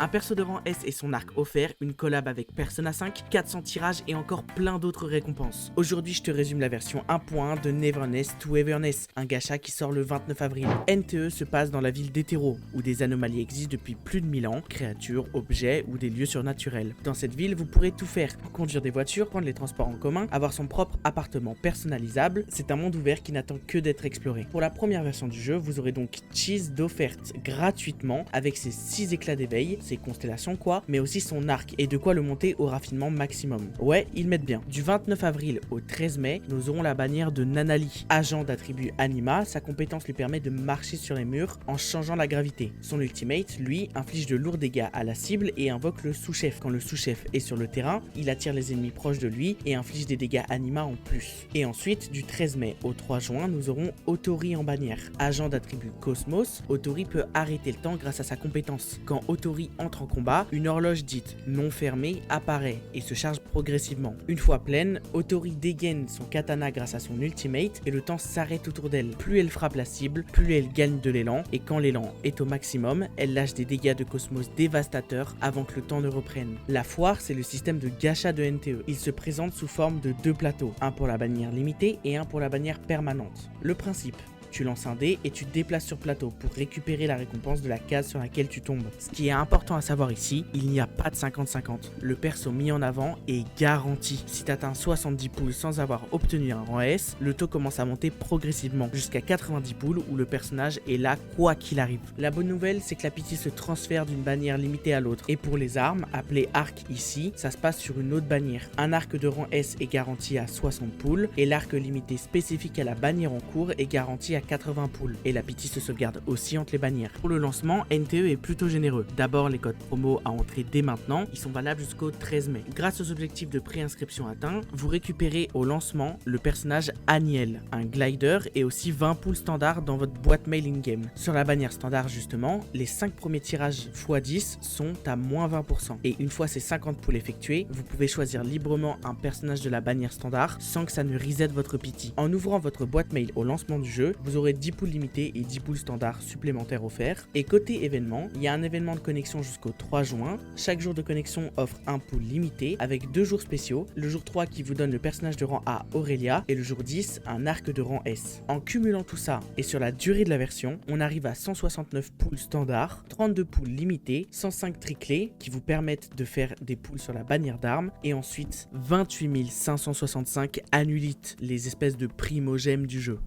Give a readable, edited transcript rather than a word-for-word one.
Un perso de rang S et son arc offert, une collab avec Persona 5, 400 tirages et encore plein d'autres récompenses. Aujourd'hui, je te résume la version 1.1 de Neverness to Everness, un gacha qui sort le 29 avril. NTE se passe dans la ville d'Hétéro, où des anomalies existent depuis plus de 1000 ans, créatures, objets ou des lieux surnaturels. Dans cette ville, vous pourrez tout faire, conduire des voitures, prendre les transports en commun, avoir son propre appartement personnalisable. C'est un monde ouvert qui n'attend que d'être exploré. Pour la première version du jeu, vous aurez donc Cheese d'offerte gratuitement avec ses 6 éclats d'éveil, ses constellations quoi, mais aussi son arc et de quoi le monter au raffinement maximum. Ouais, ils mettent bien. Du 29 avril au 13 mai, nous aurons la bannière de Nanali. Agent d'attribut Anima, sa compétence lui permet de marcher sur les murs en changeant la gravité. Son ultimate, lui, inflige de lourds dégâts à la cible et invoque le sous-chef. Quand le sous-chef est sur le terrain, il attire les ennemis proches de lui et inflige des dégâts Anima en plus. Et ensuite, du 13 mai au 3 juin, nous aurons Otori en bannière. Agent d'attribut Cosmos, Otori peut arrêter le temps grâce à sa compétence. Quand Otori entre en combat, une horloge dite non fermée apparaît et se charge progressivement. Une fois pleine, Otori dégaine son katana grâce à son ultimate et le temps s'arrête autour d'elle. Plus elle frappe la cible, plus elle gagne de l'élan et quand l'élan est au maximum, elle lâche des dégâts de Cosmos dévastateurs avant que le temps ne reprenne. La foire, c'est le système de gacha de NTE. Il se présente sous forme de 2 plateaux, un pour la bannière limitée et un pour la bannière permanente. Le principe: tu lances un dé et tu te déplaces sur plateau pour récupérer la récompense de la case sur laquelle tu tombes. Ce qui est important à savoir ici, il n'y a pas de 50-50. Le perso mis en avant est garanti. Si tu atteins 70 poules sans avoir obtenu un rang S, le taux commence à monter progressivement jusqu'à 90 poules où le personnage est là quoi qu'il arrive. La bonne nouvelle, c'est que la pitié se transfère d'une bannière limitée à l'autre. Et pour les armes, appelées arc ici, ça se passe sur une autre bannière. Un arc de rang S est garanti à 60 poules et l'arc limité spécifique à la bannière en cours est garanti à 80 poules et la pitié se sauvegarde aussi entre les bannières. Pour le lancement, NTE est plutôt généreux. D'abord, les codes promo à entrer dès maintenant, ils sont valables jusqu'au 13 mai. Grâce aux objectifs de préinscription atteints, vous récupérez au lancement le personnage Aniel, un glider et aussi 20 poules standard dans votre boîte mail in-game. Sur la bannière standard justement, les 5 premiers tirages x10 sont à moins 20% et une fois ces 50 poules effectuées, vous pouvez choisir librement un personnage de la bannière standard sans que ça ne reset votre pity. En ouvrant votre boîte mail au lancement du jeu, vous aurez 10 poules limitées et 10 poules standards supplémentaires offerts. Et côté événement, il y a un événement de connexion jusqu'au 3 juin. Chaque jour de connexion offre un pool limité avec 2 jours spéciaux. Le jour 3 qui vous donne le personnage de rang A Aurelia et le jour 10 un arc de rang S. En cumulant tout ça et sur la durée de la version, on arrive à 169 poules standards, 32 poules limitées, 105 triclés qui vous permettent de faire des poules sur la bannière d'armes et ensuite 28 565 annulites, les espèces de primogèmes du jeu.